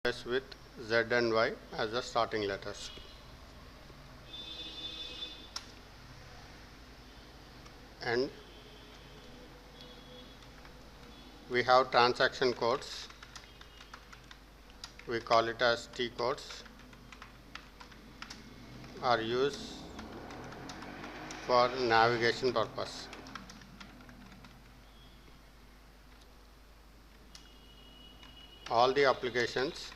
with Z and Y as the starting letters. And we have transaction codes. We call it as T codes, are used for navigation purpose. All the applications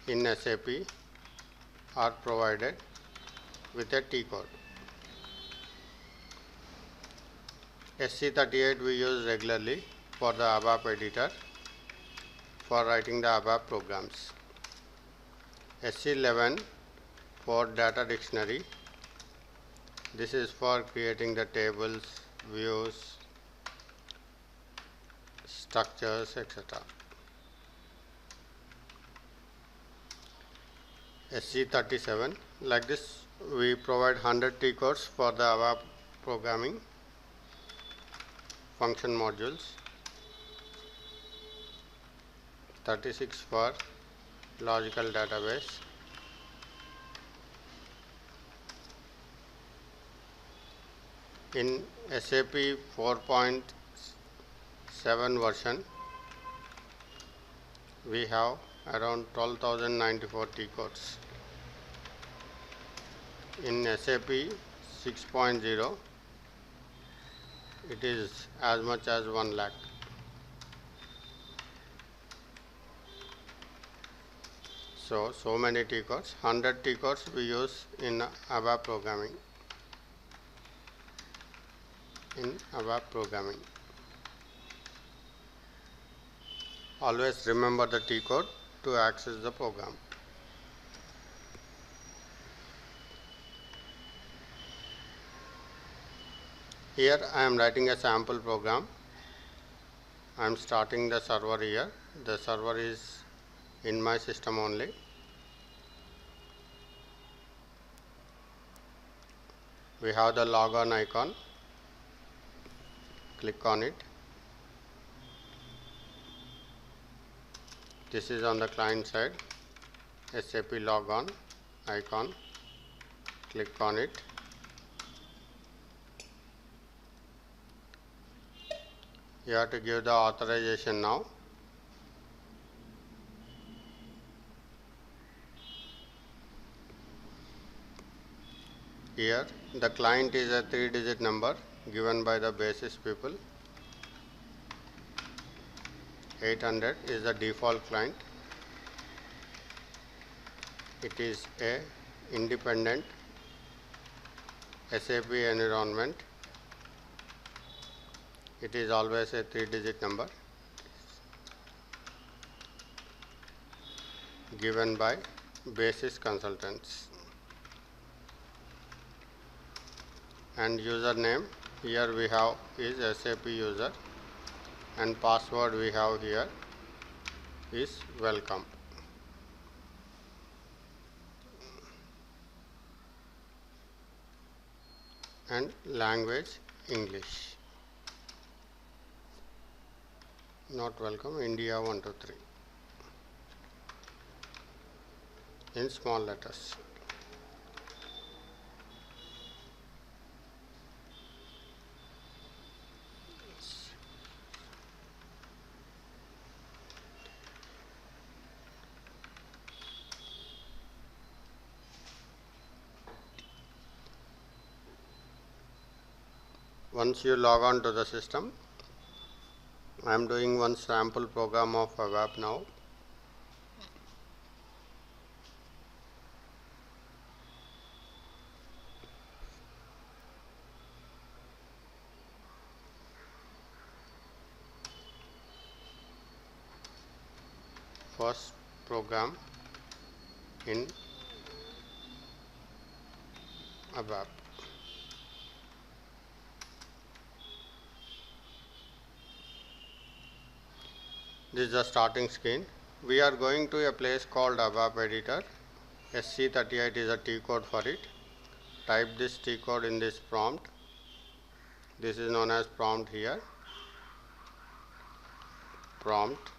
in SAP are provided with a T code. SC38 we use regularly for the ABAP editor for writing the ABAP programs. SC11 for data dictionary. This is for creating the tables, views, structures, etc. SC37, like this we provide 100 T codes for the ABAP programming function modules, 36 for logical database, in SAP 4.7 version we have around 12,094 T codes. In SAP 6.0 it is as much as 1 lakh. So many T codes, 100 T codes we use in ABAP programming. Always remember the T code to access the program. Here I am writing a sample program. I am starting the server here. The server is in my system only. We have the logon icon. Click on it. This is on the client side. SAP logon icon. Click on it. You have to give the authorization now. Here the client is a 3-digit number given by the basis people. 800 is the default client. It is a independent SAP environment. It is always a 3-digit number given by basis consultants. And username here we have is SAP user, and password we have here is welcome. And language English. Not welcome, India 123 in small letters. Once you log on to the system, I am doing one sample program of ABAP now. First program in ABAP. This is the starting screen. We are going to a place called ABAP editor. SC38 is a T code for it. Type this T code in this prompt. This is known as prompt here. Prompt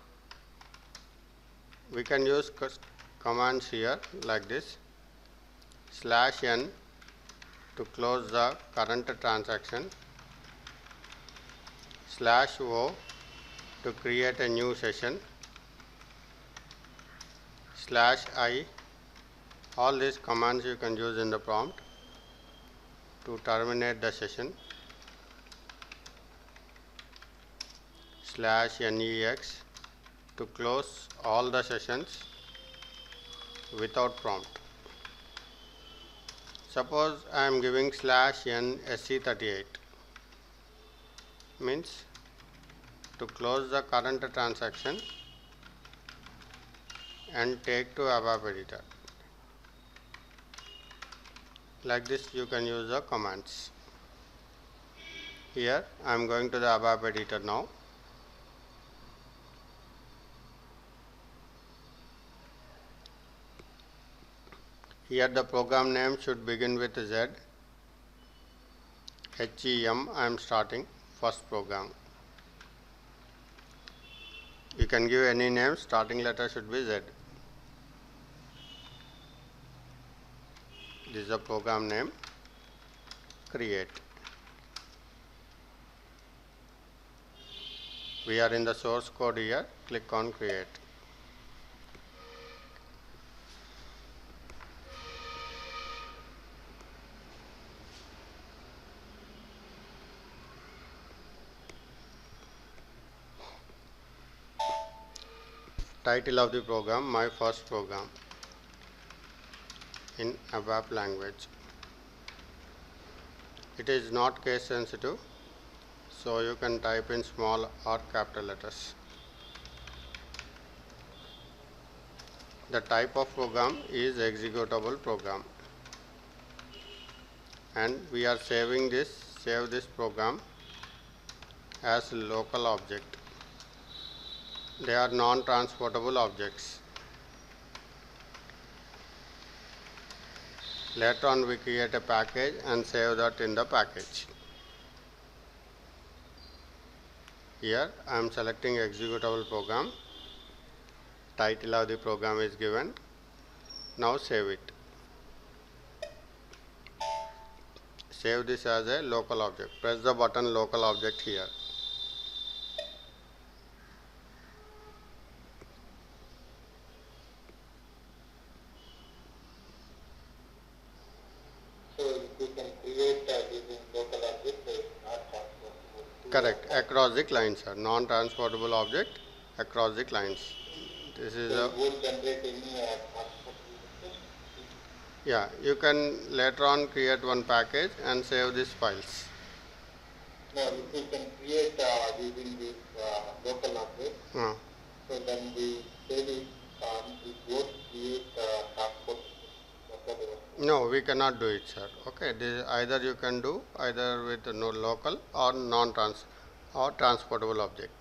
We can use commands here like this: /n to close the current transaction, /o to create a new session, /i. All these commands you can use in the prompt to terminate the session, /nex to close all the sessions without prompt. Suppose I am giving /n SC38, means to close the current transaction and take to ABAP editor. Like this you can use the commands. Here I am going to the ABAP editor now. Here the program name should begin with Z. HEM I am starting first program. You can give any name, starting letter should be Z. This is the program name, create. We are in the source code here, click on create. Title of the program, my first program in ABAP language. It is not case sensitive, so you can type in small or capital letters. The type of program is executable program, and we are save this program as local object. They are non-transportable objects. Later on we create a package and save that in the package. Here I am selecting executable program. Title of the program is given. Now save it. Save this as a local object. Press the button local object here. Correct, across the clients, sir. Non-transportable object across the clients. This is a. Yeah, you can later on create one package and save these files. No, if we can create using this local object, so then we save it, we both create transport. No, we cannot do it, sir. Okay, this either you can do either with no local or or transportable object.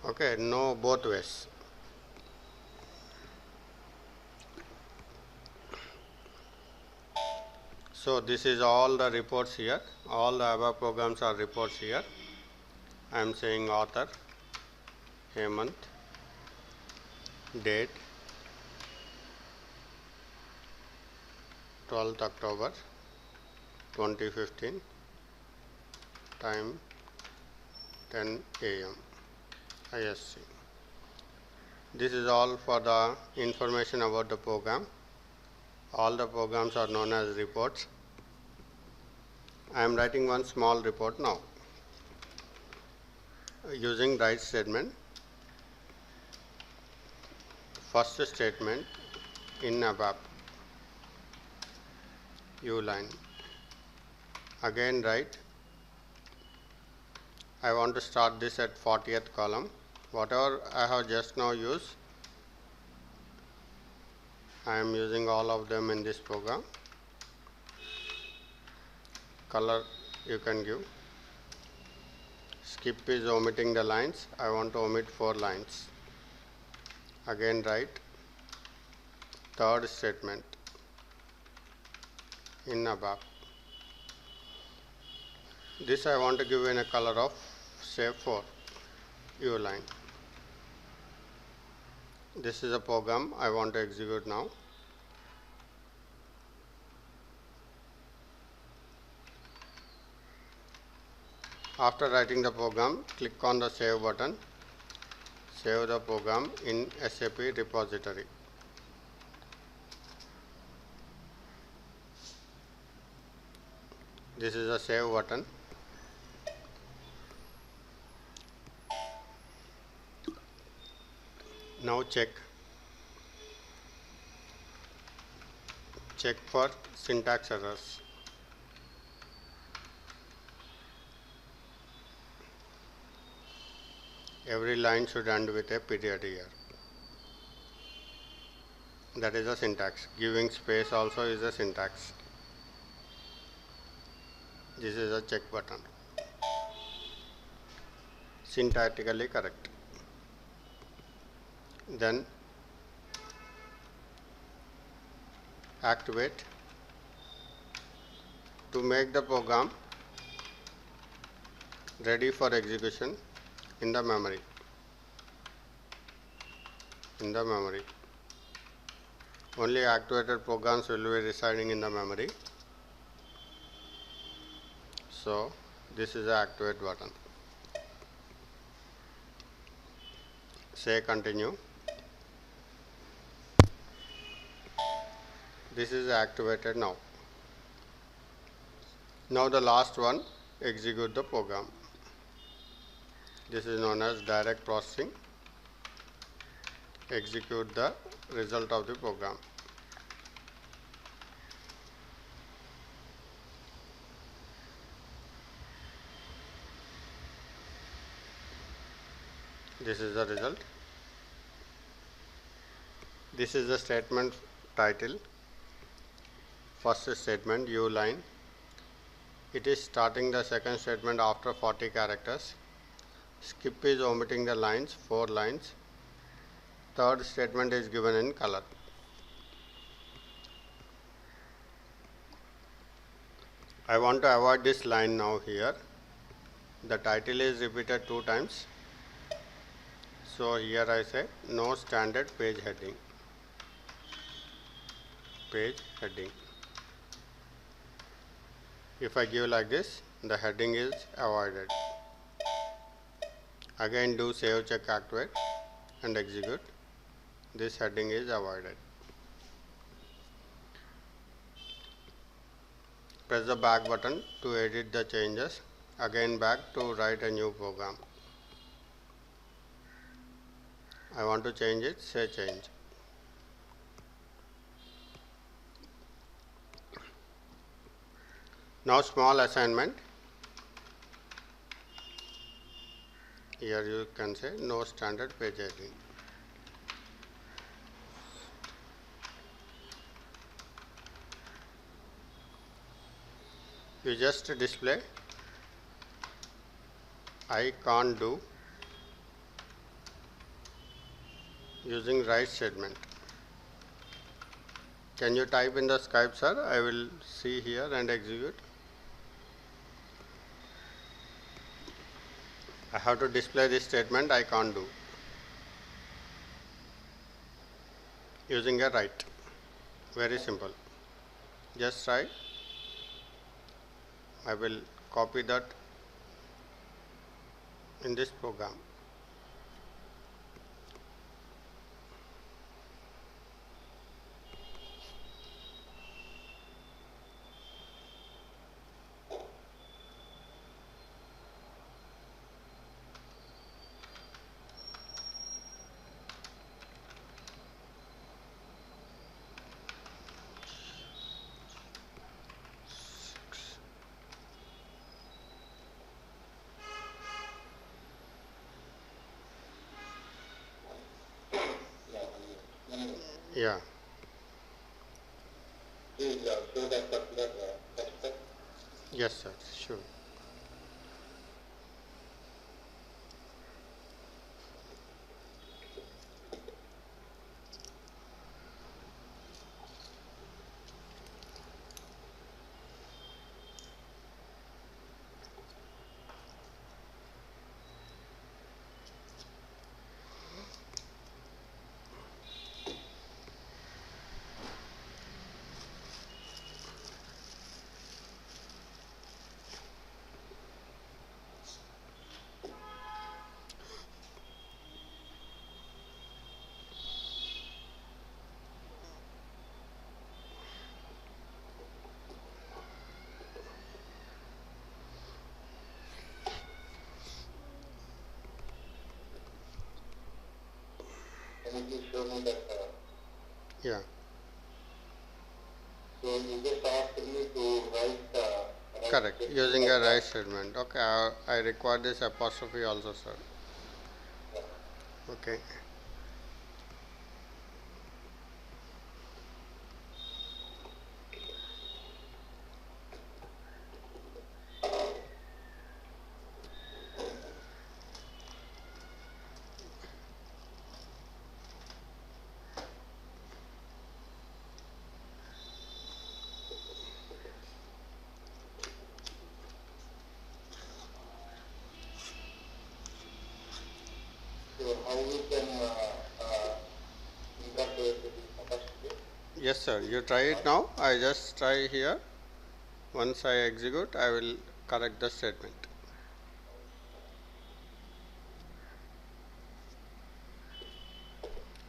Okay, no both ways. So this is all the reports here. All the ABAP programs are reports here. I am saying author, Hemant, date 12th October 2015, time 10 AM ISC. This is all for the information about the program. All the programs are known as reports. I am writing one small report now using write statement. First statement in ABAP, U line. Again write. I want to start this at 40th column. Whatever I have just now used, I am using all of them in this program. Color you can give. Skip is omitting the lines. I want to omit 4 lines. Again write. Third statement in ABAP. This I want to give in a color of say 4, U line. This is a program I want to execute now. After writing the program, click on the Save button. Save the program in SAP repository. This is the Save button. Now check for syntax errors. Every line should end with a period here. That is a syntax. Giving space also is a syntax. This is a check button. Syntactically correct. Then activate to make the program ready for execution in the memory. Only activated programs will be residing in the memory. So this is the activate button. Say continue. This is activated now. Now the last one, execute the program. This is known as direct processing. Execute the result of the program. This is the result. This is the statement title. First statement, U line. It is starting the second statement after 40 characters. Skip is omitting the lines, 4 lines. Third statement is given in color. I want to avoid this line now here. The title is repeated 2 times. So here I say no standard page heading. If I give like this, the heading is avoided. Again do save, check, activate and execute. This heading is avoided. Press the back button to edit the changes. Again back to write a new program. I want to change it, say change. Now small assignment. Here you can say no standard page heading. You just display I can't do using write statement. Can you type in the Skype, sir? I will see here and execute. I have to display this statement I can't do using a write. Very simple. Just try. I will copy that in this program. Yeah. Yes, sir. Sure. can you show me that? Yeah. So you just asked me to write. Correct. Using a right statement. Okay. I require this apostrophe also, sir. Okay. So how we can incorporate the apostrophe? Yes, sir. You try it now. I just try here. Once I execute, I will correct the statement.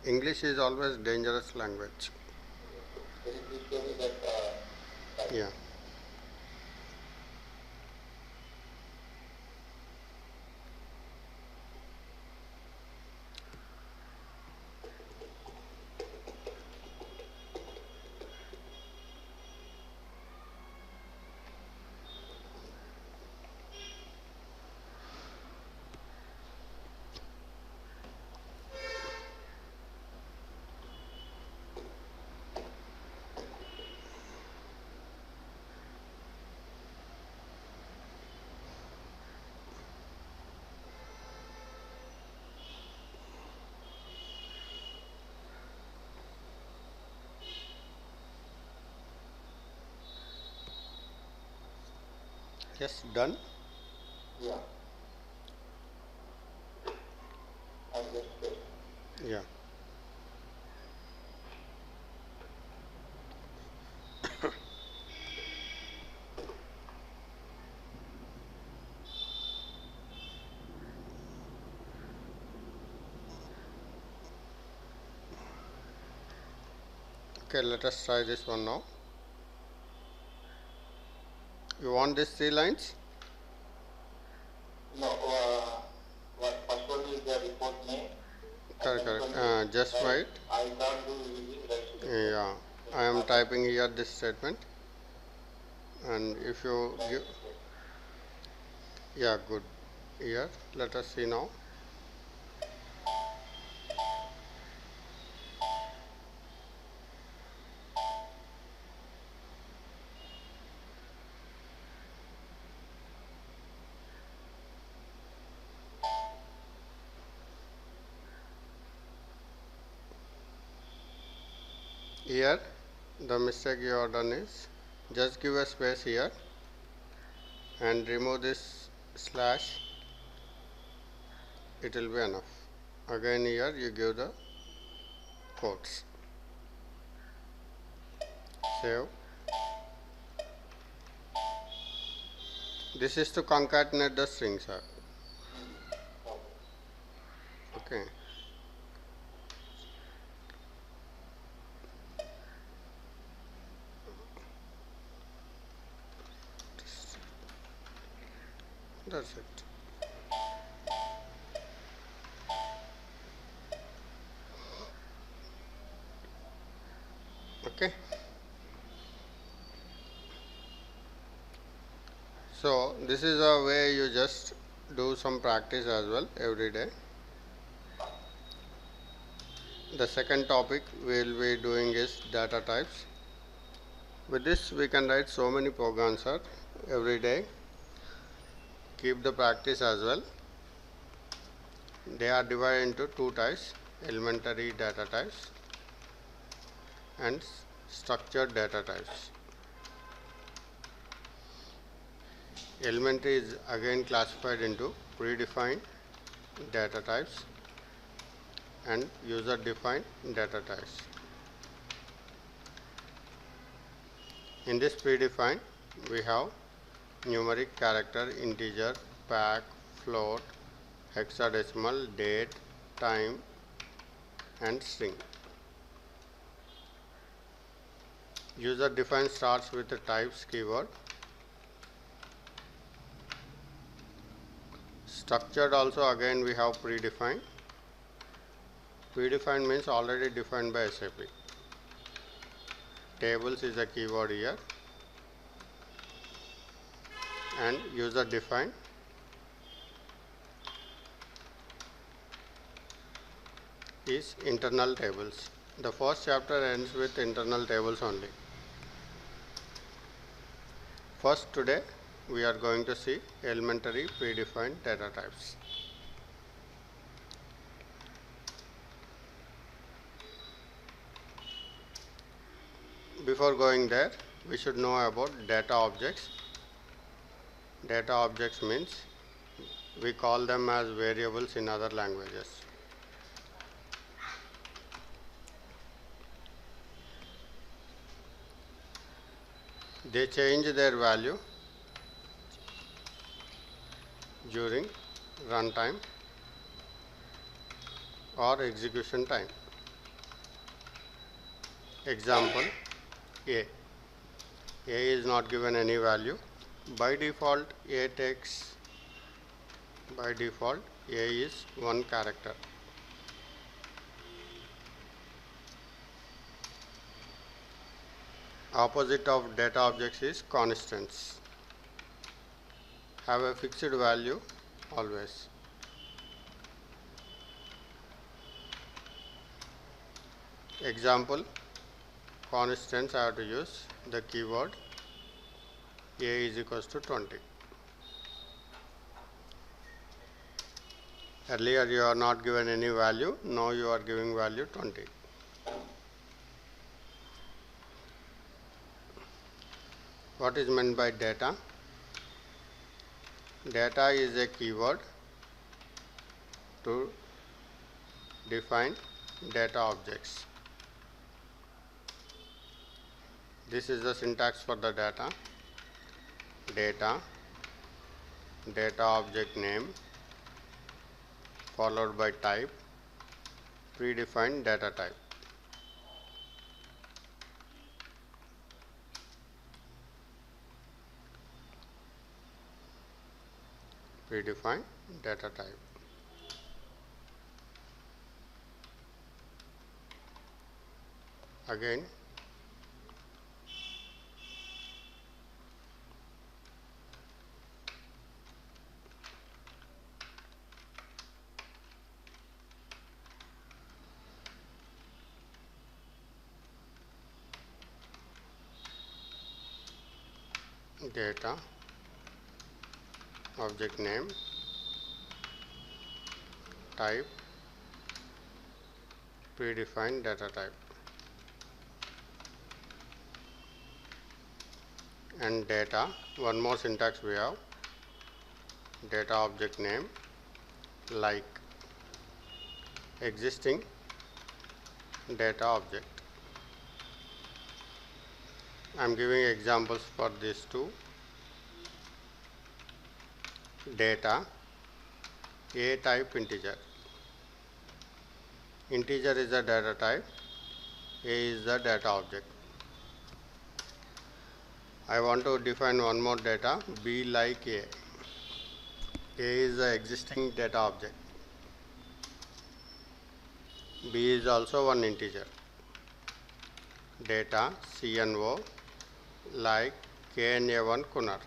English is always dangerous language. Can you please show me that? Yeah. Yes, done. Yeah. I just Yeah. Okay, let us try this one now. You want these 3 lines? no. First one is the report name. Correct, correct. Just wait. I can't do using right. Yeah, I am typing here this statement. And if you give, yeah, good. Here, let us see now. Here, the mistake you have done is just give a space here and remove this slash. It will be enough. Again, here you give the quotes. Save. This is to concatenate the strings, sir. Okay. That's it. Okay. So this is a way you just do some practice as well every day. The second topic we will be doing is data types. With this we can write so many programs, sir, every day. Keep the practice as well. They are divided into 2 types: elementary data types and structured data types. Elementary is again classified into predefined data types and user defined data types. In this predefined, we have numeric, character, integer, pack, float, hexadecimal, date, time, and string. User defined starts with the types keyword. Structured also again we have predefined. Predefined means already defined by SAP. Tables is a keyword here, and user defined is internal tables. The first chapter ends with internal tables only. First, today we are going to see elementary predefined data types. Before going there, we should know about data objects. Data objects means we call them as variables in other languages. They change their value during runtime or execution time. Example, A. A is not given any value. By default, A is one character. Opposite of data objects is constants. Have a fixed value always. Example, constants, I have to use the keyword A is equals to 20. Earlier you are not given any value, now you are giving value 20. What is meant by data? Data is a keyword to define data objects. This is the syntax for the data. Data, data object name, followed by type, predefined data type. Predefined data type. Again, data object name, type, predefined data type. And data, one more syntax we have, data object name, like existing data object. I am giving examples for these two. Data, A type integer. Integer is the data type, A is the data object. I want to define one more data, B like A. A is the existing data object. B is also one integer. Data CNO like KNA1 Kunar.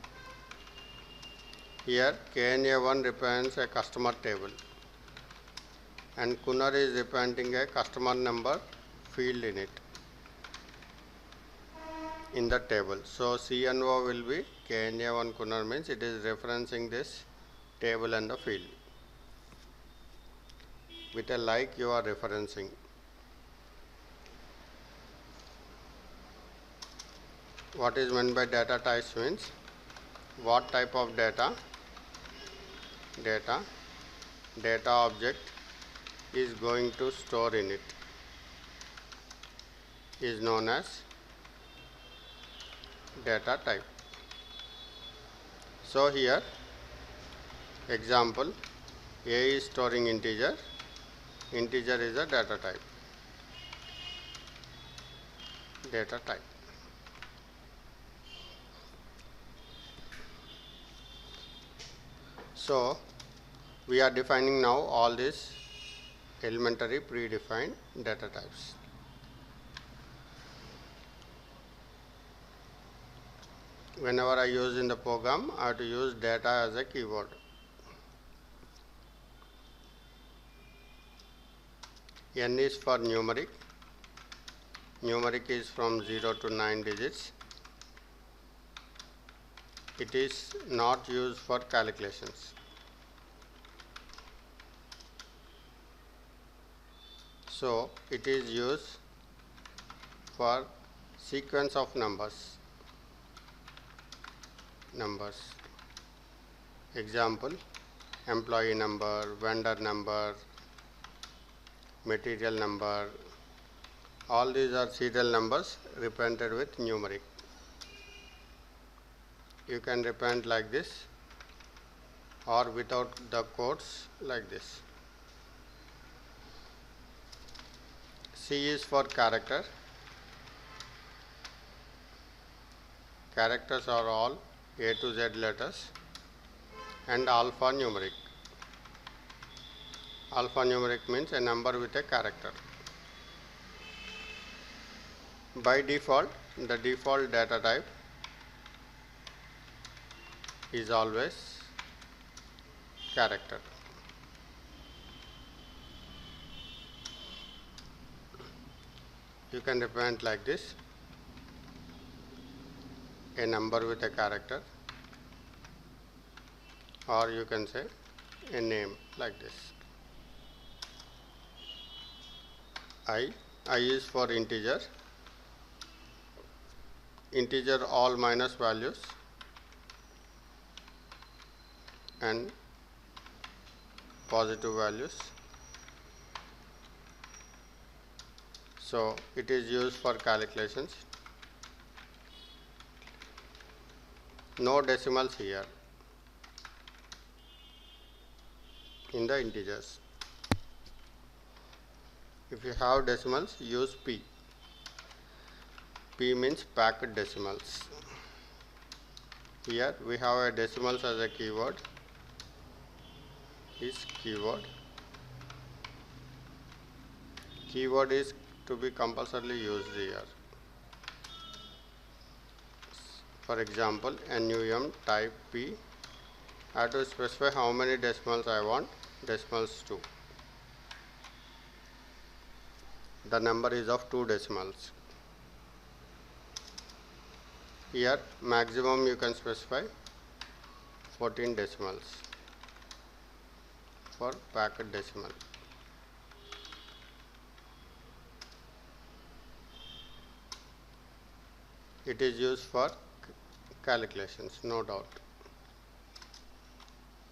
Here KNA1 represents a customer table and Kunar is representing a customer number field in it, in the table. So CNO will be KNA1 Kunar, means it is referencing this table and the field. With a like you are referencing. What is meant by data types means what type of data object is going to store in it is known as data type. So here example, A is storing integer, integer is a data type. Data type. So we are defining now all these elementary predefined data types. Whenever I use in the program, I have to use data as a keyword. N is for numeric. Numeric is from 0 to 9 digits. It is not used for calculations. So it is used for sequence of numbers. Example, employee number, vendor number, material number. All these are serial numbers represented with numeric. You can represent like this or without the quotes like this. C is for character. Characters are all A to Z letters and alphanumeric. Alphanumeric means a number with a character. By default, the default data type is always character. You can represent like this, a number with a character, or you can say a name like this. I is for integer. Integer all minus values and positive values. So it is used for calculations. No decimals here in the integers. If you have decimals, use P. P means packed decimals. Here we have a decimals as a keyword. Is keyword. Keyword is to be compulsorily used here. For example, NUM type P. I have to specify how many decimals I want. Decimals 2. The number is of 2 decimals. Here maximum you can specify 14 decimals for packed decimal. It is used for calculations, no doubt.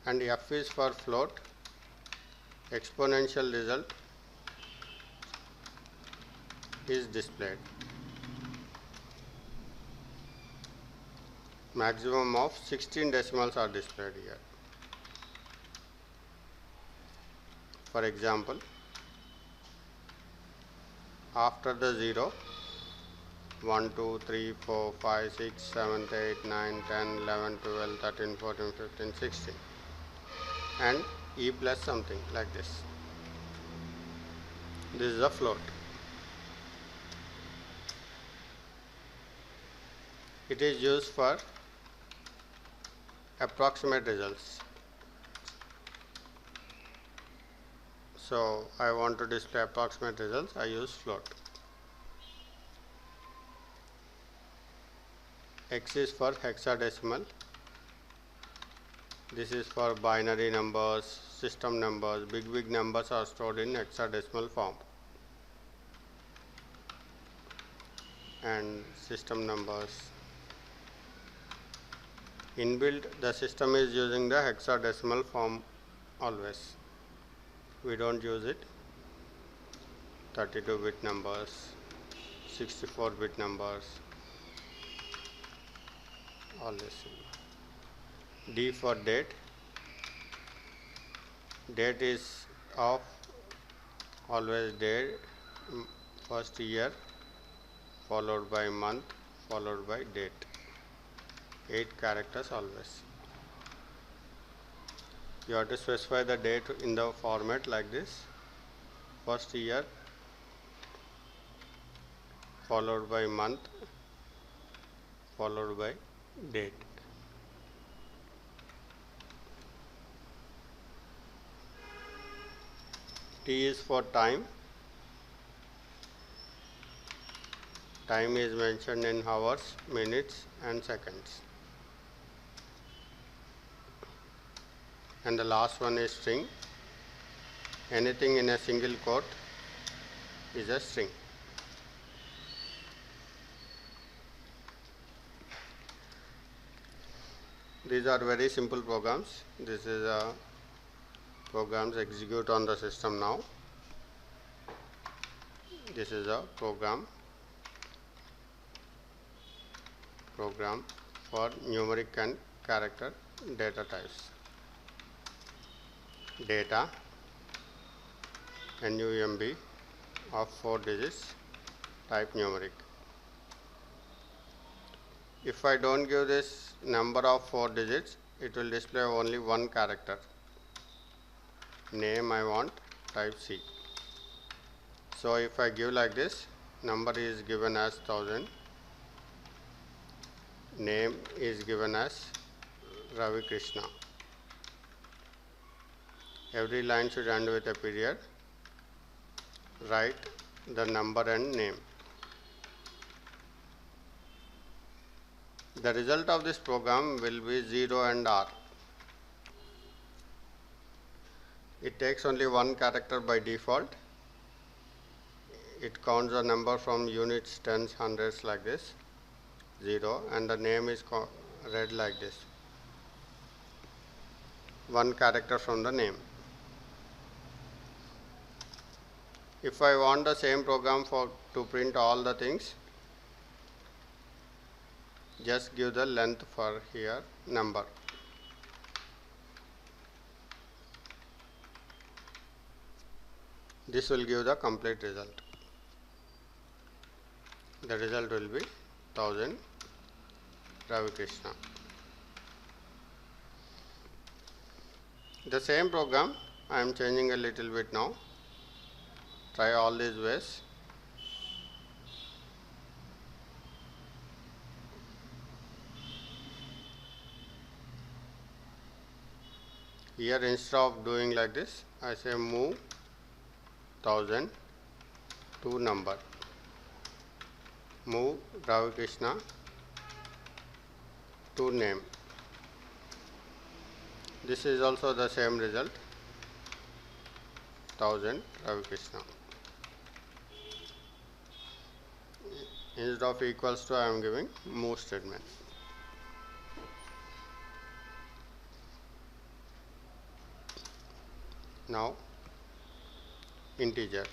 And F is for float. Exponential result is displayed. Maximum of 16 decimals are displayed here. For example, after the 0, 1, 2, 3, 4, 5, 6, 7, 8, 9, 10, 11, 12, 13, 14, 15, 16 and E plus something like this. This is a float. It is used for approximate results. So I want to display approximate results, I use float. X is for hexadecimal. This is for binary numbers, system numbers. Big numbers are stored in hexadecimal form. And system numbers. Inbuilt, the system is using the hexadecimal form always. We don't use it. 32-bit numbers, 64-bit numbers, all this. D for date. Date is of always date, first year, followed by month, followed by date. 8 characters always. You have to specify the date in the format like this. first year followed by month followed by date. T is for time. Time is mentioned in hours, minutes and seconds. And the last one is string. Anything in a single quote is a string. These are very simple programs. This is a programs execute on the system now. This is a program for numeric and character data types. Data NUMB of 4 digits, type numeric. If I don't give this number of 4 digits, it will display only one character. Name I want, type C. So if I give like this, number is given as 1000, name is given as Ravi Krishna. Every line should end with a period. Write the number and name. The result of this program will be 0 and R. It takes only one character by default. It counts the number from units, tens, hundreds like this, 0, and the name is read like this. One character from the name. If I want the same program to print all the things, just give the length for here number. This will give the complete result. The result will be 1000 Ravi Krishna. The same program I am changing a little bit now. Try all these ways. Here instead of doing like this, I say move 1000 to number. Move Ravi Krishna to name. This is also the same result, 1000 Ravi Krishna. Instead of equals to, I am giving move statement. Now integer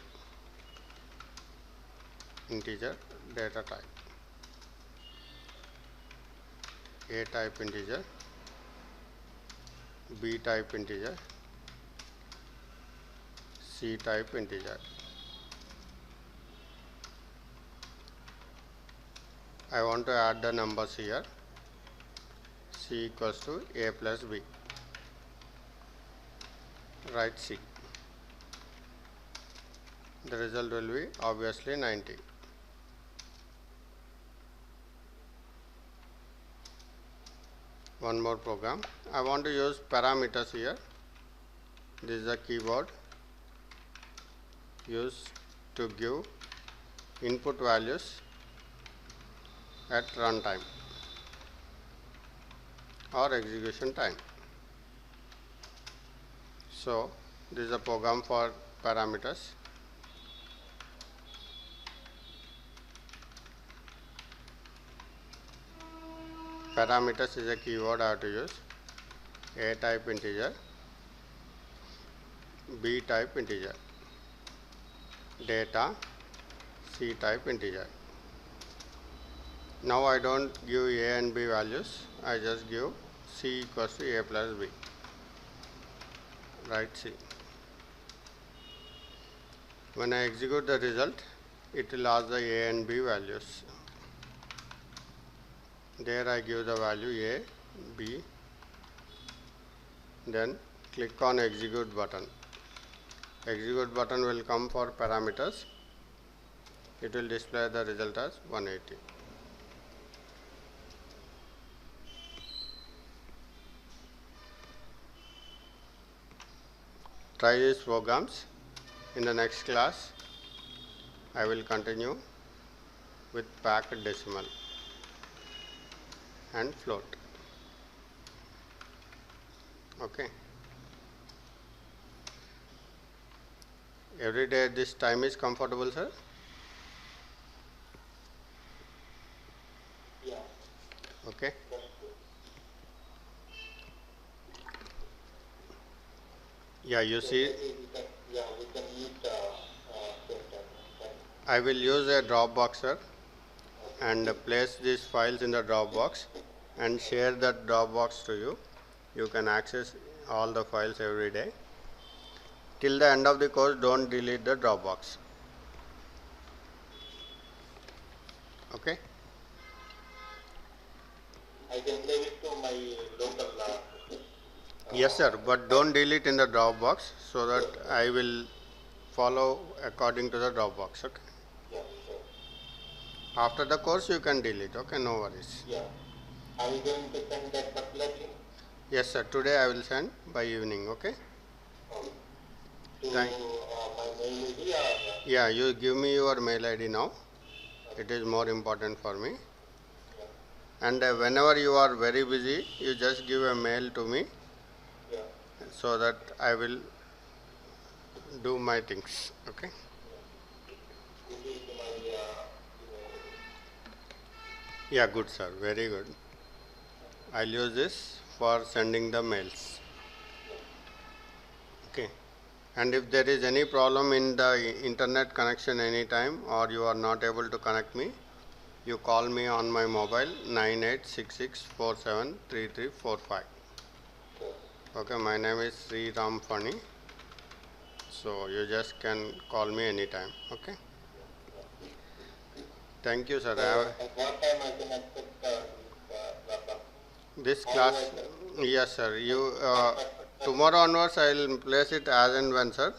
data type. A type integer, B type integer, C type integer. I want to add the numbers here. C equals to A plus B. Write C. The result will be obviously 90. One more program. I want to use parameters here. This is a keyword used to give input values at runtime or execution time. So this is a program for parameters. Parameters is a keyword I have to use. A type integer, B type integer, data, C type integer. Now I don't give A and B values, I just give C equals to A plus B. Write C. When I execute the result, it will ask the A and B values. There I give the value A, B, then click on execute button. Execute button will come for parameters. It will display the result as 180. Try these programs. In the next class, I will continue with packed decimal and float. Okay. Every day this time is comfortable, sir? Yeah. Okay. Yeah, you see, We can meet same time. I will use a Dropbox, sir, and place these files in the Dropbox and share that Dropbox to you. You can access all the files every day. Till the end of the course, don't delete the Dropbox. Okay? I can save it to my local Yes, sir, but don't delete in the Dropbox so that I will follow according to the Dropbox. Okay? Yeah, sure. After the course, you can delete. Okay, no worries. Yeah. Are you going to send that particular link? Yes, sir. Today I will send by evening. Okay? To my mail ID or? Yeah, you give me your mail ID now. It is more important for me. And whenever you are very busy, you just give a mail to me. Yeah. So that I will do my things. Okay? This is my email. Yeah, good, sir. Very good. I'll use this for sending the mails. Okay. And if there is any problem in the internet connection anytime or you are not able to connect me, you call me on my mobile 9866473345. Okay, my name is Sri Ram Fani. So you just can call me anytime. Okay. Thank you, sir. At what time I can expect This class, yes, sir. You tomorrow onwards I will place it as and when, sir.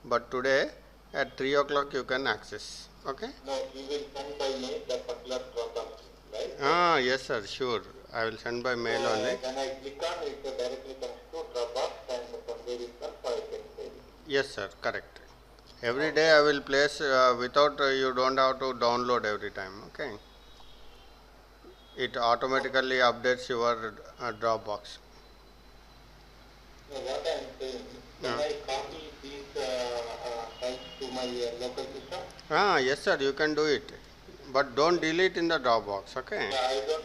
But today at 3 o'clock you can access. Okay? No, you will send by mail that particular Dropbox, right? Ah, yes, sir. Sure. I will send by mail only. When I click on it, directly comes to Dropbox and from there itself I can save it. Yes, sir. Correct. Every day I will place without you don't have to download every time. Okay? It automatically updates your Dropbox. No, what I am saying, can I copy these files to my local system? Ah, yes, sir. You can do it. But don't delete in the Dropbox. Okay? Yeah, I don't.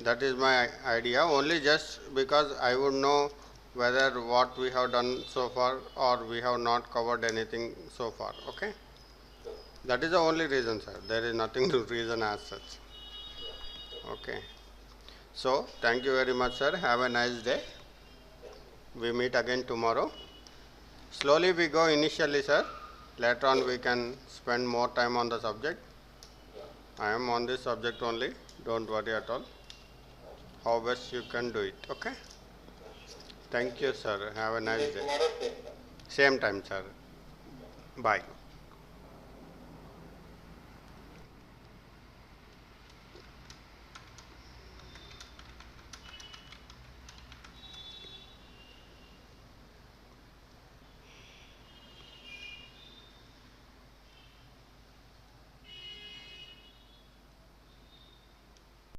That is my idea. Only just because I would know whether what we have done so far or we have not covered anything so far. Okay? That is the only reason, sir. There is nothing to reason as such. Okay. So, thank you very much, sir. Have a nice day. We meet again tomorrow. Slowly we go initially, sir. Later on we can spend more time on the subject. I am on this subject only. Don't worry at all. How best you can do it. Okay? Thank you, sir. Have a nice day. Tomorrow, same time, sir. Bye.